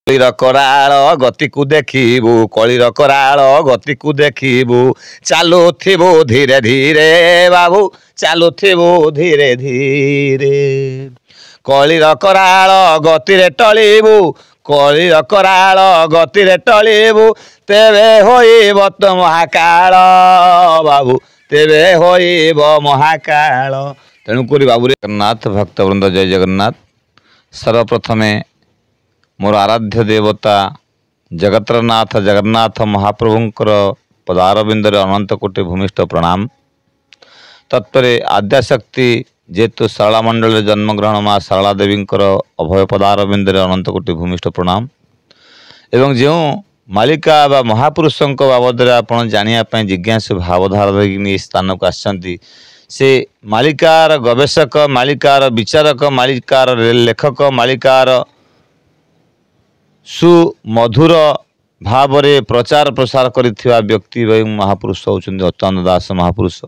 कलिर कराल गति को देखिबू कलिर कराल गति को देखिबू चालुथिबू धीरे धीरे बाबू चालुथिबू धीरे धीरे कलिर कराल गतिरे टळिबू कलिर कराल गतिरे टळिबू तेबे होइब तो महाकाल बाबू तेबे होइब महाकाल। तेणुक बाबू जगन्नाथ भक्तवृंद जय जगन्नाथ। सर्वप्रथमे मोर आराध्य देवता जगत्रनाथ जगन्नाथ महाप्रभुंकर पदारविंदर अनंत कोटि भूमिष्ठ प्रणाम। तत्परे आद्याशक्ति जेतु शारला मंडल जन्मग्रहण माँ शारला देवींकर अभय पदारविंदर अनंत कोटि भूमिष्ठ प्रणाम। एवं जो मालिका बा महापुरुषों बाबद आपड़ जानापी जिज्ञासु भावधारा धरिकी स्थान को आसछंती से मालिकार गवेषक मालिकार विचारक मालिकार लेखक मालिकार सुमधुर भाव प्रचार प्रसार करिथिबा व्यक्ति महापुरुष होउछन्ति अच्युतानंद दास महापुरुष।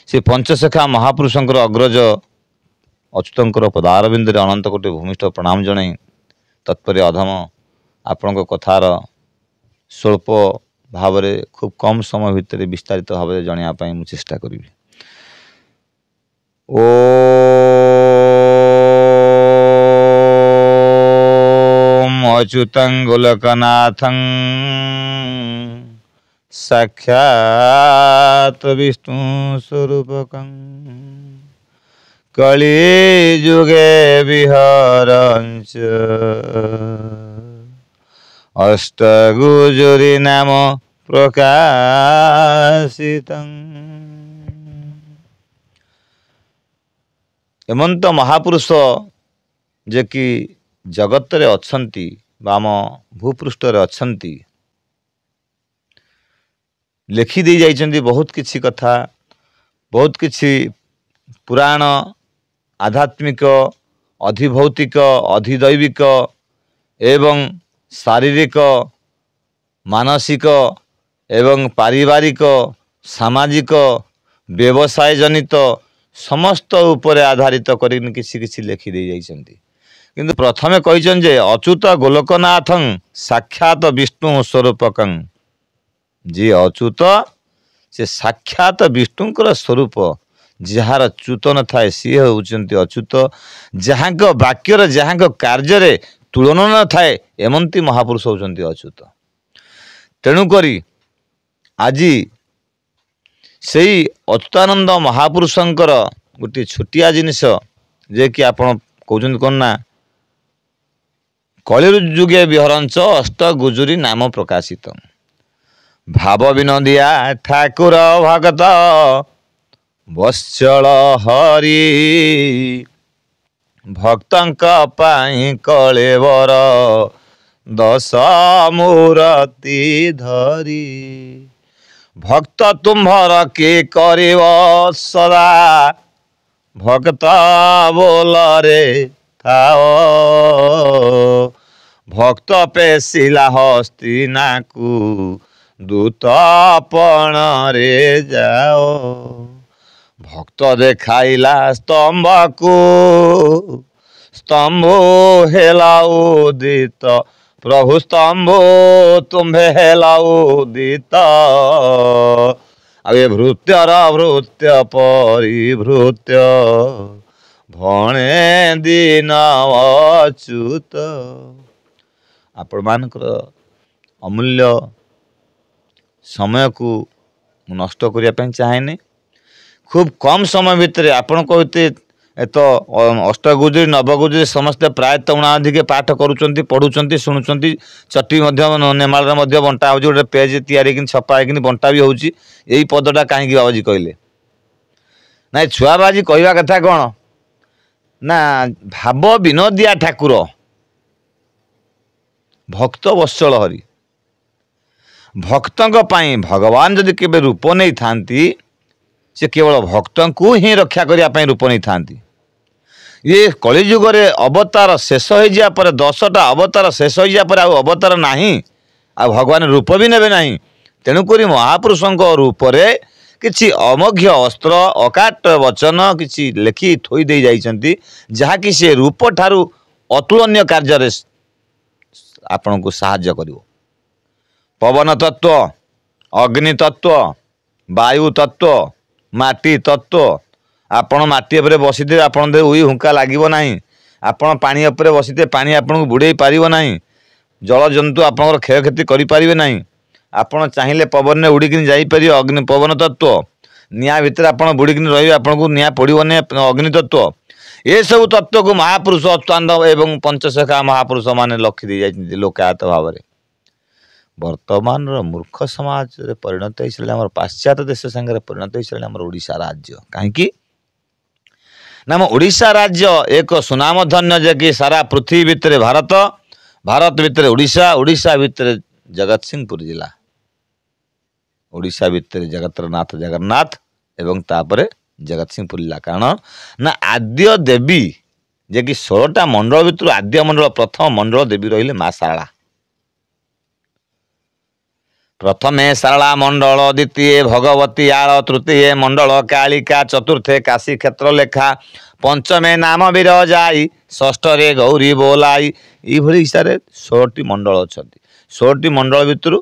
से पंचशेखा महापुरुषंकर अग्रज अच्युतंकर पदारविंद अनंत कोटि भूमिष्ठ प्रणाम जणाई तत्पर अधम आपण कथार स्वल्प भाव खूब कम समय भितर विस्तारित भाव जनाया मु चेष्टा करी। ओ अच्युतं गोलकनाथं साक्षात् विष्णु स्वरूपकं कलियुगे विहरञ्च अष्टगुजुरी नाम प्रकाशितं। एमंत महापुरुष जे कि जगत रे अछंती बाम भूपृष्ठ रे अछंती लिखि दे जाइछंती बहुत किछि कथा बहुत किछि पुराण आध्यात्मिक अधिभौतिक अधिदैविक एवं शारीरिक मानसिक एवं पारिवारिक सामाजिक व्यवसाय जनित समस्त उपरे आधारित करी किछि किछि लिखि दे जाइछंती। किंतु प्रथमे कहिछन जे अच्युत गोलकनाथं साक्षात विष्णु स्वरूपकं जी अच्युत से साक्षात विष्णुंकर स्वरूप जहार च्युत न थाए सी होउचंती अच्युत जहाँ वाक्यर जहाँ कार्य तुलन न थाए एमंती महापुरुष होउचंती अच्युत। तेणुकरी आज सेई अच्युतानंद महापुरुषंकर गोटे छोटिया जिनिस जे कि आपण कहउचंती कोन ना कलियुगे विहरंच अष्टगुजुरी नाम प्रकाशित भाव विनोदिया ठाकुर भगत वत्सल हरि भक्तंक पाई कलेवर दश मूर्ति धरी भक्त तुम्हर के करिव सदा भक्त बोल रे थाओ भक्त पेशिला हस्तिनाकु दूत पण रे जाओ भक्त देखाइला स्तंभ को स्तंभ हेला उदित प्रभु स्तंभ तुम्भे हेला उदित आगे भृत्यर भृत्य परिभृत्य भणे दिन अच्युत। आपण मानकर अमूल्य समय को नष्ट करने चाहेनी खूब कम समय भितर आपण कहते तो अष्टगुजुरी नवगुजुरी समस्ते प्रायतः उणाधिके पाठ करुँच पढ़ुंट शुणुंट चटी नेमाल बंटा हो गोटे पेज तैयारी छपा हो बंटा भी होची यही पदटा कहीं बाबाजी कहले ना छुआ बाजी कहवा कथा कौन ना भाव विनोदिया ठाकुर भक्त वत्सल हरि भक्तों भगवान जदि केबे रूप नहीं थांती से केवल भक्तों को ही रक्षा करने रूप नहीं थांती। ये कलिजुग अवतार शेष हो जा पर 10टा अवतार शेष हो जा पर अवतार नहीं आ भगवान रूप भी नेबे नहीं। तेणुक महापुरुषों रूप किछि अमोघ्य अस्त्र अकाट वचन किछि लेखि थोई दे जाइछंती जहाँकि से रूप ठारू अतुलनीय कार्य आपनको साहाय्य करिवो। पवन तत्व, अग्नि तत्व, वायु तत्व, माटी तत्व। आपण माटी उपरे बसिथे आपण दे उई हुंका लागिवो नाही। आपण पानी उपरे बसिथे पानी आपनको बुड़ेई पारिवो नाही। जल जंतु आपनकर क्षयक्षति करि पारिबे नाही। आपण चाहिले पवन ने उड़िकिन जाई परियो अग्नि पवन तत्व। निया भितर आपण बुड़िकिन रहिबे आपनको निया पड़िबो ने अग्नि तत्व। ये सब तत्व को महापुरुष अच्युतानंद एवं पंचसखा महापुरुष माने लखि दे जाई लोकायत भाव में। वर्तमान मूर्ख समाज रे परिणत हो पाश्चात्य देश संगे परिणत हो ओडिशा राज्य। कहीं नाम ओडिशा राज्य एक सुनाम धन्य जे कि सारा पृथ्वी भितर भारत, भारत भितर ओडिशा, ओडिशा भितर जगत सिंहपुर जिला, ओडिशा भितर जगतरनाथ जगन्नाथ एवं तापरे जगत सिंहपुर जिला। कारण ना आद्य देवी जे कि 16टा मंडल भितर आद्य मंडल प्रथम मंडल देवी रहिले माँ शारला। प्रथमे शारला मंडल, द्वितीय भगवती आड़, तृतीय मंडल कालिका, चतुर्थे काशी क्षेत्र लेखा, पंचमे नाम विरजाई, षष्ठरे गौरी बोलाई। ये हिसाब से 16टी मंडल अच्छा। 16टी मंडल भितर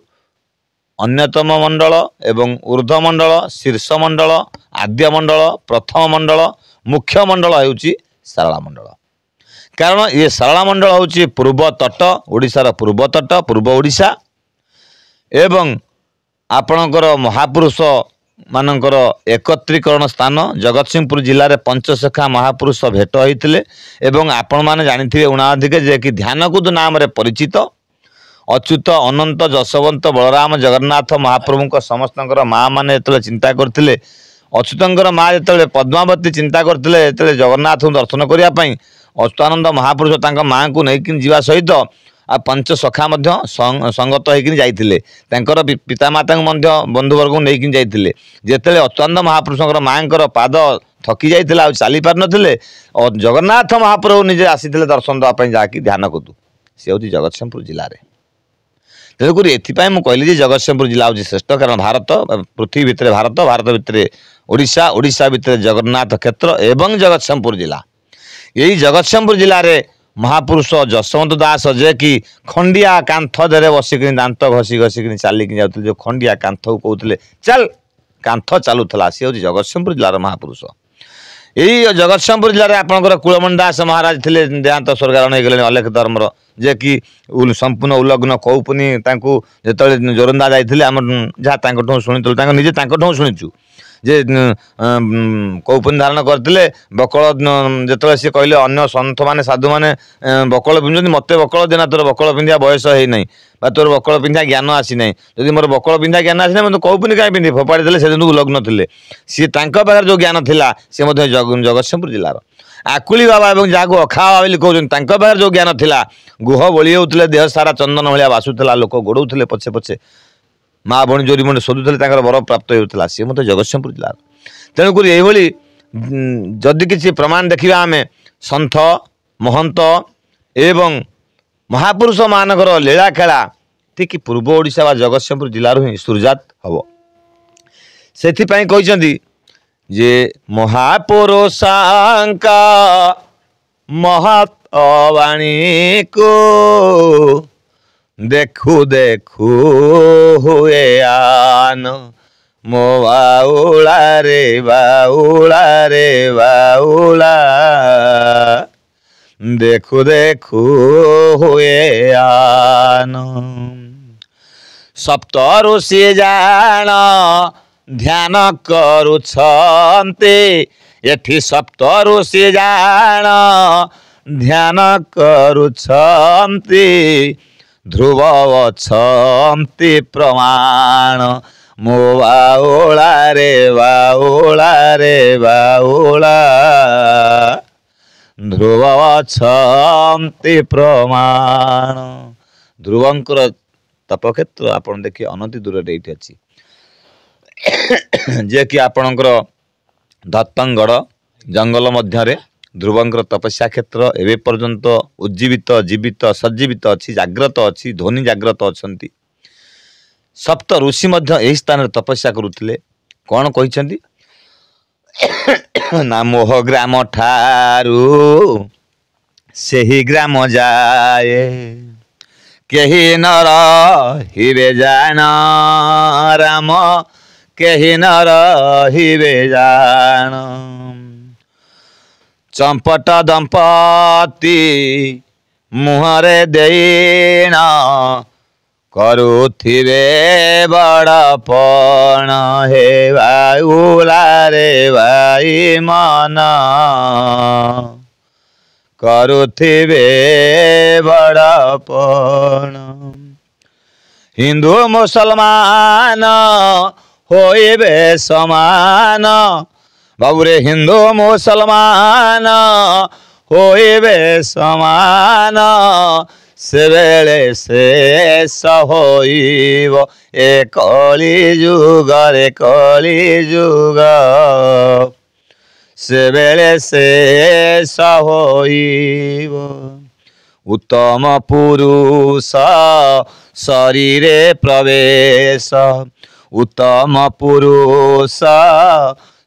अन्यतम मंडल एवं ऊर्ध्व मंडल, शीर्ष मंडल, आद्य मंडल, प्रथम मंडल, मुख्य मंडल होउची शारला मंडल। कारण ये शारला मंडल होउची पूर्व तट, ओडिशार पूर्व तट, पूर्व ओडिशा एवं आपणकर महापुरुष मानकर एकत्रीकरण स्थान। जगतसिंहपुर जिले में पंचसखा महापुरुष भेट होते एवं आपण मैंने जानी उणाधिके जे कि ध्यानकुद नाम रे परिचित अच्युत अनंत जशवंत बलराम जगन्नाथ महाप्रभु समस्त माँ मैंने जो चिंता करते अच्युतर माँ जो पद्मावती चिंता करते जगन्नाथ को दर्शन करने अच्युतानंद महापुरुष तांका माँ को लेकिन जीवा सहित आ पंच सखा संगत होकर जाते पितामाता बंधुवर्ग को लेकिन जाते जिते अच्युतानंद महापुरुष माँ पाद थकी जाता चली पार नथिले और जगन्नाथ महाप्रभु निजे आसी दर्शन देवाई जहाँकि ध्यान कदू सी हूँ जगतसिंहपुर जिले में। तेणुक एपाई मुझे कहली जगतसिंहपुर जिला हूँ श्रेष्ठ कारण भारत पृथ्वी भितर भारत, भारत भितर ओडिशा, ओडिशा भितर जगन्नाथ क्षेत्र एवं जगतसिंहपुर जिला। यही जगतसिंहपुर जिले में महापुरुष जशवंत दास जे कि खंडिया कांथ दे बसिक दांत घसी घसिक चलिक जाते जो खंडिया कांथ को कहते चल कांथ चलूला सी हूँ जगतसिंहपुर जिलार महापुरुष। यही जगतसिंहपुर जिले में आपंकर कुलमणि दास महाराज थे देहांत स्वर्गारोहण हो गले अलेख धर्मर जे कि संपूर्ण उल्लग्न कौपुनी जो जोरंदा जाते आम जहाँ शुणी निजे शुणीचु जे कौपुनी धारण करते बकल जो सी कहले अन्य सन्थ मैंने साधु मैंने बकल पिंधुं मत बकल देना तोर बकल पिंधा बयस है ना तोर बकल पिंधा ज्ञान आसी ना जदि मोर बकल पिंधा ज्ञान आसी ना कौपुनी कहीं पिंधि फोपाड़ी देले से दिन उल्लग्न थे सी पाखे जो ज्ञान था सी जगतसिंहपुर जिलार आकुली बाबा और जहाँ को अखा बाबा बोली कहते पाखे जो ज्ञान था गुह बोली होते देह सारा चंदन भाया बासुला लोक गोड़े पछे पछे माँ भणी जोरी मन शोधुले वर प्राप्त होता सी मत जगतसिंहपुर जिलार। तेणुक ये जदि किसी प्रमाण देखा आम सन्थ महंत एवं महापुरुष मानकर लीला खेला ठीक पूर्व ओडिशा व जगतसिंहपुर जिलार ही सुरजात हम से कहते जे महापुरुषांका महत्वाणी को देखु देखु हुए आन मो बाउला रे बाउला रे बाउला देखु देखु हुए आन सप्त ऋषि जान ध्यान करुछन्ते एठी सप्त ऋषि जान ध्यान करुछन्ते ध्रुव अछन्ति प्रमाण मो बाउला रे बाउला रे बाउला ध्रुव अछन्ति प्रमाण। ध्रुवंकर तपक्षेत्र आपण देखिए अनति दूर ये अच्छी जे कि आपणकर दत्तंगड़ जंगल मध्य ध्रुवंकर तपस्या क्षेत्र एवं पर्यंत उज्जीवित जीवित सज्जीवित अच्छी जाग्रत अच्छी ध्वनि जाग्रत अच्छा। सप्त ऋषि यही स्थान तपस्या करुले कौन कहते ना मोह ग्राम ठारू से ही ग्राम जाए केही न रहिबे जान राम केही न रहिबे जान चंपट दंपति मुहरे देन करुथिबे बड़पण हे बाउला रे भाई मन करुथिबे बड़पण हिंदू मुसलमान होइबे समान बाबुरे हिंदू मुसलमान होइबे समान से बेले शेष होइब ए कली जुग रे कली जुग से बेले शेष होइब उत्तम पुरुष शरीरे प्रवेश उत्तम पुरुष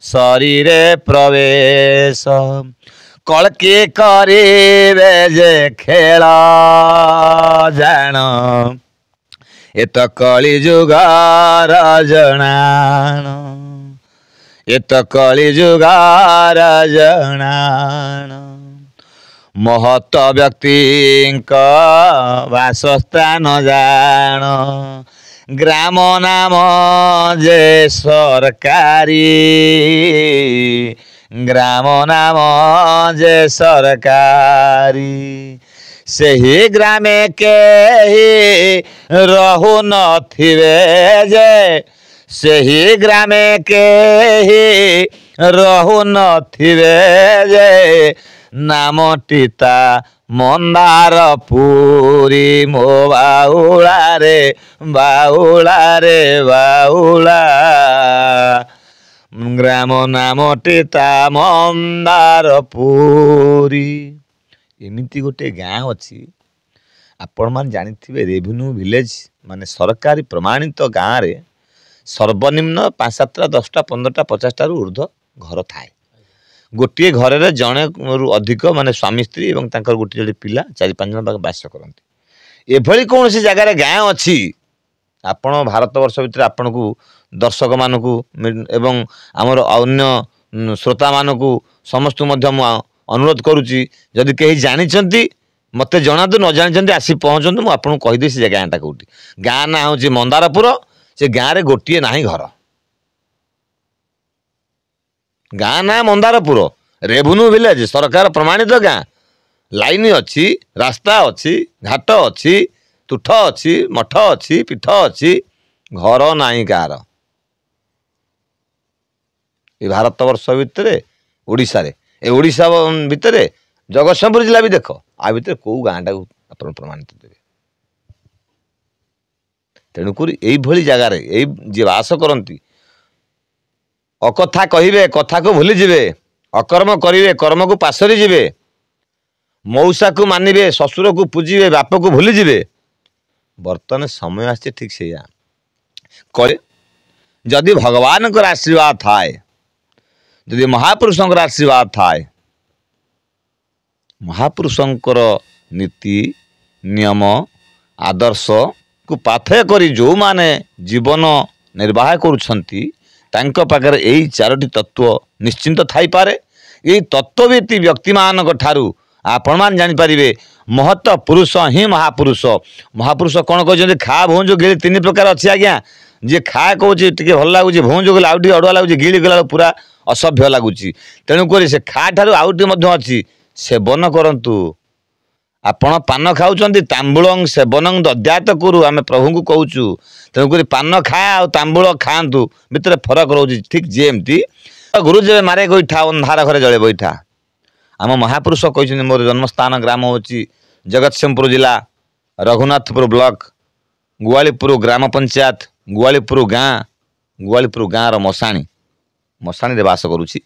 शरीरे प्रवेश कलकी करिबे जे खेल जान एत कली जुगार जनान एत कली जुगार जनान महत व्यक्ति वासस्थान जान ग्राम नाम जे सरकारी ग्राम नाम जे सरकारी सेही ग्रामे केही रहु नथिबे जे सेही ग्रामे केही रहु नथिबे जे नामटीता मंदार पुरी मो बाउला रे बाउला रे बाउला ग्राम नामटीता मंदार पुरी एमिति गोटे गाँ अच्छी आपण मान जानिथिबे रेवेन्यू विलेज माने सरकारी प्रमाणित गाँव रे सर्वनिम्न 5-7टा 10टा 15टा 50टा ऊर्ध्व घर थाए गोटे घर जड़े अधिक माने स्वामी स्त्री और गोटे जोड़े पिला 4-5 जन बास करती एभली कौन सी जगार गाँ अच्छी आपण भारत वर्ष भितर आपण को दर्शक मानक एवं आमर अन्य श्रोता मानक समस्त अनुरोध करुच्ची जदि कहीं जानी मत जनातु न जानी आसी पहुँचतु मुझे आपको कहीदे से गाँटा कौटी गाँ ना हूँ मंदारपुर से गाँव में गोटे ना घर गाँ ना मंदारपुर रेवेन्यू विलेज सरकार प्रमाणित गाँ लाइन अच्छी रास्ता अच्छी घाट अच्छी तुठ अच्छी मठ अच्छी पीठ अच्छी घर नाई कार ये भारत वर्ष भितर ओडिशा रे ए ओडिशा भितर जगतसिंहपुर जिला भी देख आ भितर कौ गाँटा को आप प्रमाणित देवे तेणुक यही जगार जी बास करती अकथा कहिबे कथा को भूली जिवे अकर्म करिवे कर्म को पासरी जिवे मौसा को मानिबे ससुर को पूजिबे बाप को भूली जिवे बर्तमान समय आछे ठीक से जदि भगवान को आशीर्वाद थाए जदि महापुरुषों आशीर्वाद थाए महापुरुषों नीति नियम आदर्श को पाथय करी जो माने जीवन निर्वाह करुछंती तांको पाखरे यही 4टी तत्व निश्चिंत थाई पारे यही तत्ववेती व्यक्ति मान ठारू आपण मान जानी पारिबे महत पुरुष ही महापुरुष महापुरुष कौन कहते खा भौंज गिली 3 प्रकार अच्छी आज्ञा जी खा कौच टे भल लगुच भौंज गले आउ अड़ुआ लगुच गिली गला पूरा असभ्य लगुच तेणुक से खा ठारू आउटी अच्छी सेवन करंतु आपण पान खाऊं तांबूल सेवन दद्यात करू आम प्रभु को कहूँ तेणुक पान खा तांबूल खातु भितर फरक रोचे ठीक जेमती गुरु जेबे मारे गोईठा अंधार घरे जले बैठा आम महापुरुष कहते मोर जन्मस्थान ग्राम हूँ जगतसिंहपुर जिला रघुनाथपुर ब्लॉक गुआलीपुर ग्राम पंचायत गुआलीपुर गाँ मशाणी मशाणी बास करुच्ची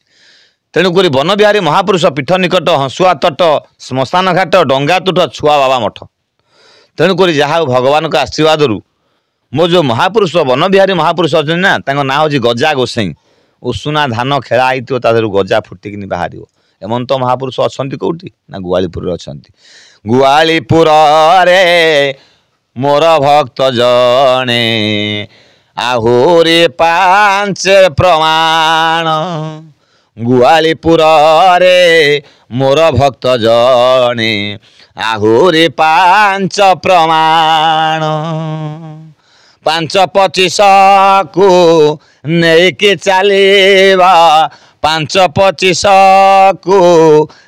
तेणुक वन बिहारी महापुरुष पीठ निकट हंसुआ तट श्मशान घाट डंगा तुठ छुआ बाबा मठ तेणुक जहाँ भगवान का आशीर्वाद रु मो जो महापुरुष वन बिहारी महापुरुष अच्छे ना ना हूँ गजा गोसाई उषुना धान खेला होती गजा फुटिकी बाहर एमन तो महापुरुष अच्छा कौटी ना गुआलीपुर अच्छा गुआलीपुर रे मोर भक्त जणे आहुरी पांच प्रमाण गुआलीपुर रे मोर भक्त जणे आहुरी पांच प्रमाण 5-25 को नेकी चलेवा 5-25 को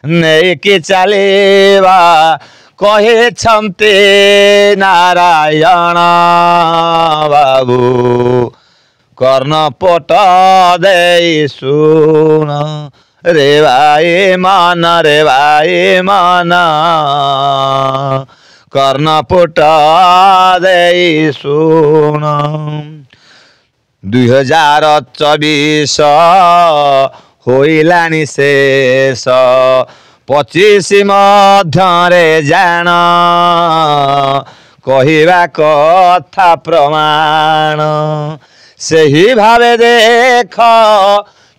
नेकी चलेवा कहे छमते नारायण बाबू कर्णपट दे सुन रे भाई मन कर्णपट दे सुन 2024 होइलानि शेष 25 मध्यरे जान कहिबा कथा प्रमाण सही भावे देख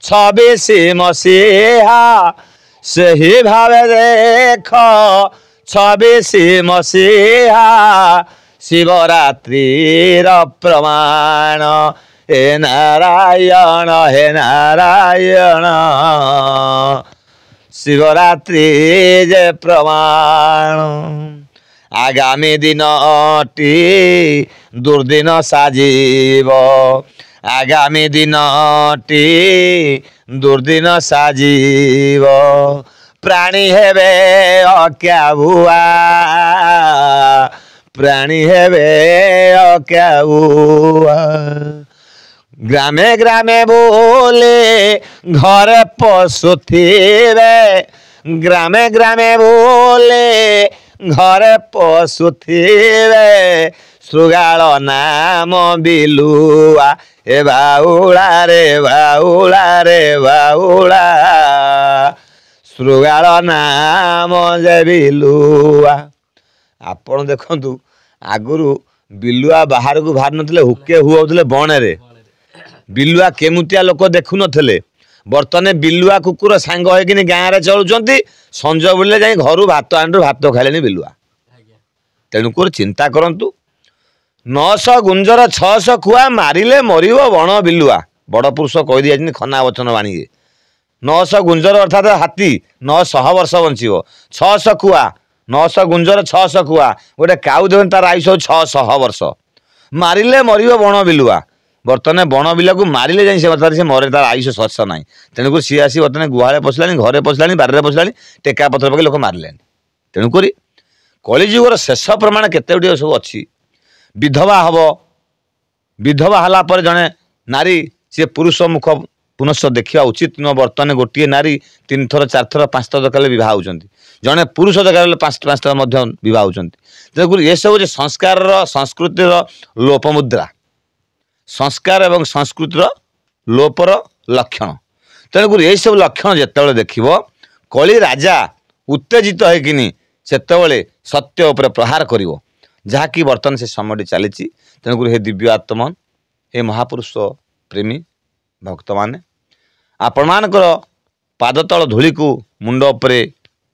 26 मसीहा सही भावे देख 26 मसीहा शिवरात्रिर प्रमाण हे नारायण शिवरात्रि जे प्रमाण आगामी दिनटी दुर्दिन साजीव आगामी दिनटी दुर्दिन साजीव प्राणी हेबे अक्या भुआ प्राणी हेबे अक्या भुआ ग्रामे ग्रामे बोले घरे पशुथिबे ग्रामे ग्रामे बोले घरे पशुथिबे सुगाल नाम बिलुआ हे बाउला रे बाउला सुगाल नाम जे बिलुआ आपण देखंतु आगुरु बिलुआ बाहर को बाहर नथिले हुके हुआउथिले बणरे बिलुआ केमुतिया लोक देखु नथिले बर्तने बिलुआ कुकुर सांग होइकिनि गाँ रे चलुचंती संज बुले जाई घरु भात आंडू भात खाइलेनी बिलुआ तेणुकर चिंता करंतु 900 गुंजर 600 खुआ मारिले मरिबो बण बिलुआ बड़ पुरुष कहि दिया खना वचन बाणी 900 गुंजर अर्थात हाथी 900 वर्ष बंचिबो 600 खुआ 900 गुंजर 600 खुआ गोटे काउ देन तार आयुष 600 वर्ष मारिले मरिबो बण बिलुआ बर्तने बण बिला को मारिले जाई से मरे तार आयुष शस ना तेणुक सी आसी बर्तने गुहाले पशिला घरे पशिला बारे पशिला टेका पत्र पकड़ लोक मारे तेणुक कलिजुगर शेष प्रमाण केते सब अच्छी विधवा हम विधवा हला पर जड़े नारी सी पुरुष मुख पुनश्च देखा उचित न बर्तने गोटे नारी 3 थर 4 थर 5 थर दरकार बह होती जड़े पुरुष दरकार 5 थर बह होती तेणुक ये सब संस्कार संस्कृतिर लोपमुद्रा संस्कार एवं संस्कृतिर लोपर लक्षण तेणुक यही सब लक्षण जिते देखिब कली राजा उत्तेजित होकिनी सेतबले सत्य उपर प्रहार करिवो जहाँकि बर्तमान से समय चली तेणुक हे दिव्य आत्मन हे महापुरुष प्रेमी भक्त माने आपण मानकर पादतल धूली को मुंड उपरे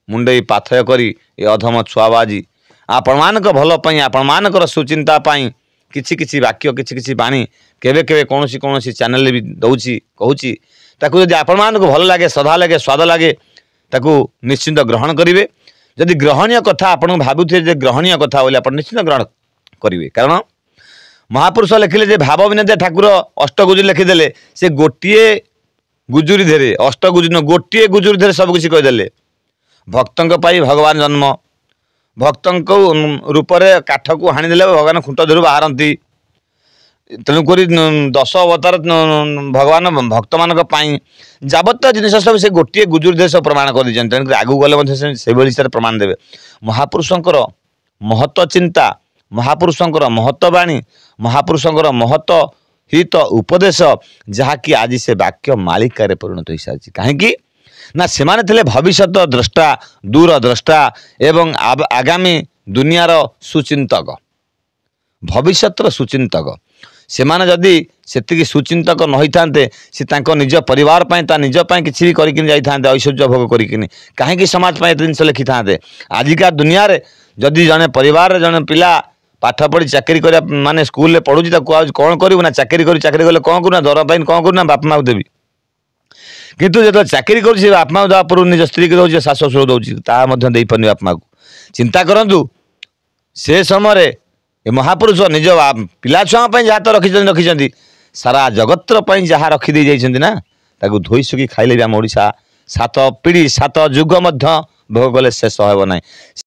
मुंडई पाथय करी ए अधम छुआबाजी आपण मानक भल पई आपण मानकर सुचिंता पई किछि किछि वाक्य किछि किछि बाणी केबे केबे कोनोसी कोनोसी चैनल भी दउची कहूची ताकू यदि आपण मानक भल लागे सदा लागे स्वाद लागे ताकू निश्चिंत ग्रहण करिवे जदि ग्रहणीय कथा आपण भाबुथे जे ग्रहणीय कथा बोले आपण निश्चित ग्रहण करिवे कारण महापुरुष लिखिले जे भाव विनोद ठाकुर अष्टगुजुरी लिखिदेले से गोटिए गुजुरी धेरे अष्टगुजुरी गोटिए गुजुरी धेरे सब किछि कहिदेले भक्तंक पाई भगवान जन्म भक्तंक रूप रे काठ को हाणीदेले भगवान खुंट धरू बाहरती तेणुक 10 अवतार भगवान भक्त मान जावत जिन सब से गोटे गुजुरी देश प्रमाण कर तेणुक आगू गले से हिसाब से प्रमाण देवे महापुरुषंकर महत्व चिंता महापुरुषंकर महत्व बाणी महापुरुषंकर महत्व हित उपदेश जहाँकि आज से वाक्य मालिकार परिणत हो सारी कहीं ना सेमाने थिले भविष्य द्रष्टा दूर द्रष्टा एवं आगामी दुनियार सुचिंतक भविष्यर सुचिंतक सेमाने जदि सेतिकी सुचिंतक न होइथांते से तांको निज परिवार पय ता निज पय किछि भी करिकिन जाइथांते ऐश्वर्य भोग करिकिन काहेकि समाज पय जिनस लिखि थांते आजिका दुनिया रे जदि जने परिवार रे जने पिला पाठ पढ़ी चाकरी कर माने स्कूल पढ़ुची कौन करू ना चाकरी कर चाकरी कले कौन करू ना दरम पाई कौन करू ना बापा माँ देवी किंतु जो चाकरी कर बापा माँ देवा पूर्व निज स्त्री की दौर शाशु शशुर दौर ताकि पारे बापा माँ को चिंता करूँ से समय महापुरुष निज पिला छुआ जहाँ तो रखी सारा जगतर जहाँ रखीदे जाइए ना ताकू धोई सुखी खाइले भी आम ओडिशा 7 पीढ़ी 7 जुग भोग कले शेष होना।